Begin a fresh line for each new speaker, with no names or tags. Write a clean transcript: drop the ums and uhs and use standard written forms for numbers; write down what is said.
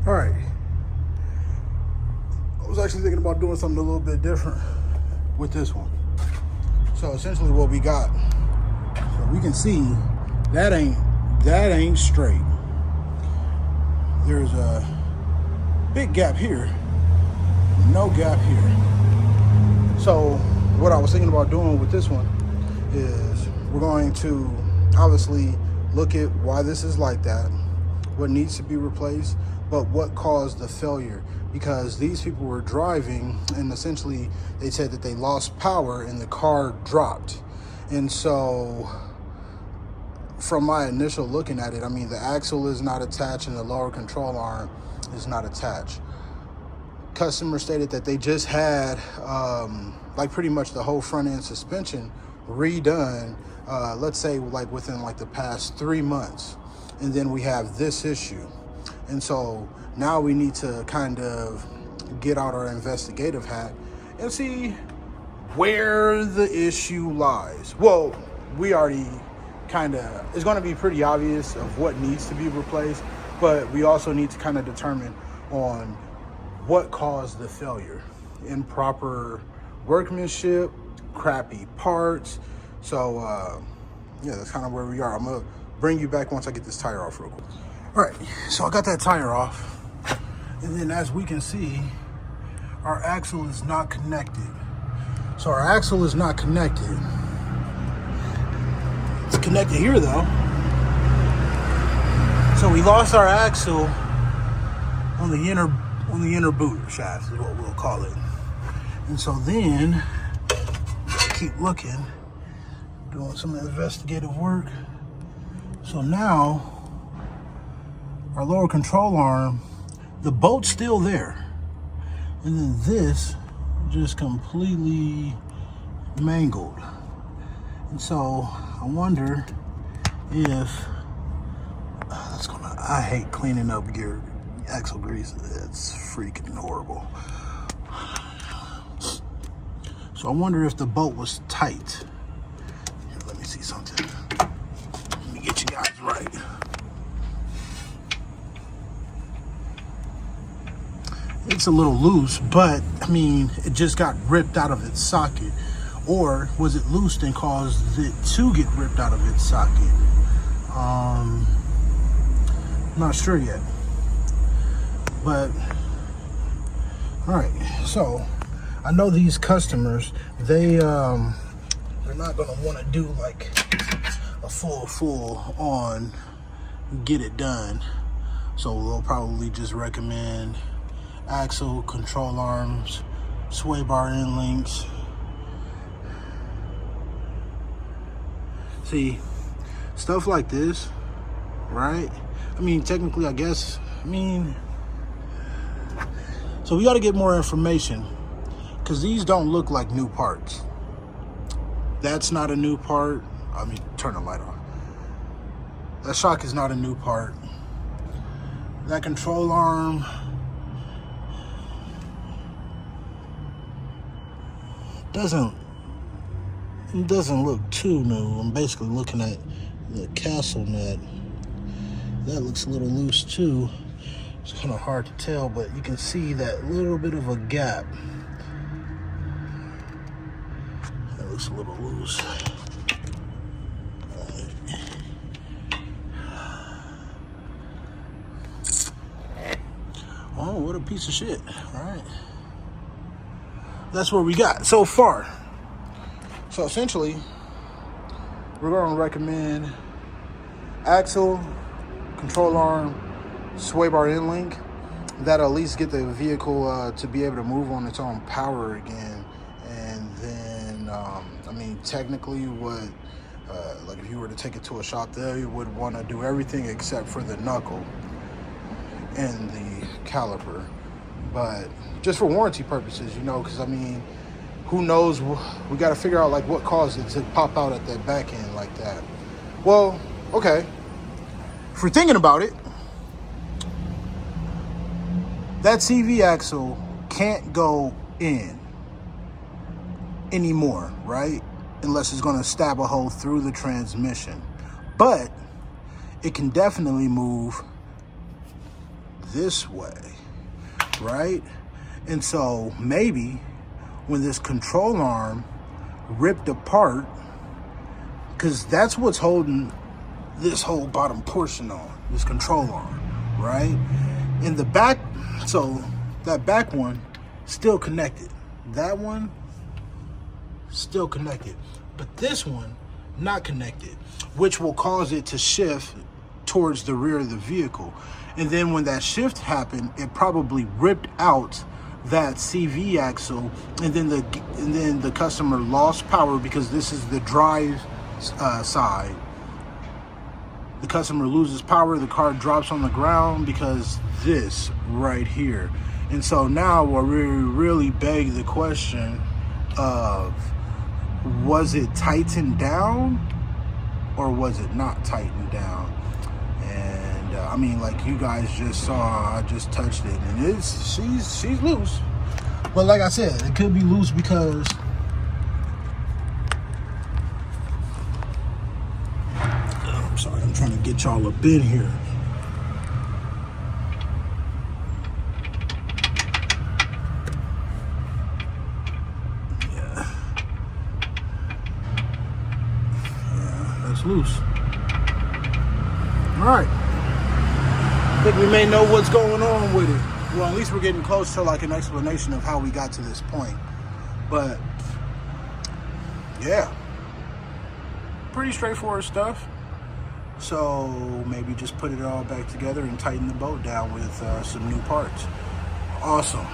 All right. I was actually thinking about doing something a little bit different with this one. So essentially what we got, so we can see that ain't straight. There's a big gap here, no gap here. So what I was thinking about doing with this one is we're going to obviously look at why this is like that, what needs to be replaced, but what caused the failure. Because these people were driving and essentially they said that they lost power and the car dropped. And so from my initial looking at it, I mean, the axle is not attached and the lower control arm is not attached. Customer stated that they just had like pretty much the whole front end suspension redone, let's say like within like the past 3 months. And then we have this issue. And so now we need to kind of get out our investigative hat and see where the issue lies. Well, we already it's going to be pretty obvious of what needs to be replaced, but we also need to kind of determine on what caused the failure. Improper workmanship, crappy parts. So yeah, that's kind of where we are. I'm gonna bring you back once I get this tire off real quick. All right, so I got that tire off, and then as we can see, our axle is not connected. So our axle is not connected. It's connected here though. So we lost our axle on the inner boot shaft is what we'll call it. And so then keep looking, doing some investigative work. So now our lower control arm, the bolt's still there. And then this just completely mangled. And so I wonder if I hate cleaning up gear, axle grease. It's freaking horrible. So I wonder if the bolt was tight. Here, let me see something. Let me get you guys right. It's a little loose, but I mean, it just got ripped out of its socket. Or was it loose and caused it to get ripped out of its socket? I'm not sure yet. But, all right, so I know these customers, they're not gonna wanna do like a full on get it done. So they'll probably just recommend axle, control arms, sway bar end links. See, stuff like this, right? I mean, technically, I guess, so we got to get more information because these don't look like new parts. That's not a new part. I mean, turn the light on. That shock is not a new part. That control arm, doesn't look too new. I'm basically looking at the castle nut. That looks a little loose too. It's kind of hard to tell, but you can see that little bit of a gap. That looks a little loose. Oh, what a piece of shit. All right. That's what we got so far. So essentially, we're going to recommend axle, control arm, sway bar end link. That'll at least get the vehicle to be able to move on its own power again. And then, I mean, technically what, like if you were to take it to a shop there, you would want to do everything except for the knuckle and the caliper. But just for warranty purposes, you know, because I mean, who knows? We got to figure out like what caused it to pop out at that back end like that. Well, okay. If we're thinking about it, that CV axle can't go in anymore, right? Unless it's going to stab a hole through the transmission. But it can definitely move this way, right? And so maybe when this control arm ripped apart, because that's what's holding this whole bottom portion on, this control arm, right? In the back, so that back one still connected. That one still connected. But this one not connected, which will cause it to shift towards the rear of the vehicle. And then when that shift happened, it probably ripped out that CV axle, and then the customer lost power because this is the drive side. The customer loses power, the car drops on the ground because this right here. And so now we really beg the question of, was it tightened down or was it not tightened down? And I mean, like you guys just saw, I just touched it, and she's loose. But like I said, it could be loose because I'm sorry, I'm trying to get y'all up in here. Loose. All right. I think we may know what's going on with it. Well, at least we're getting close to like an explanation of how we got to this point. But yeah, pretty straightforward stuff. So maybe just put it all back together and tighten the boat down with some new parts. Awesome.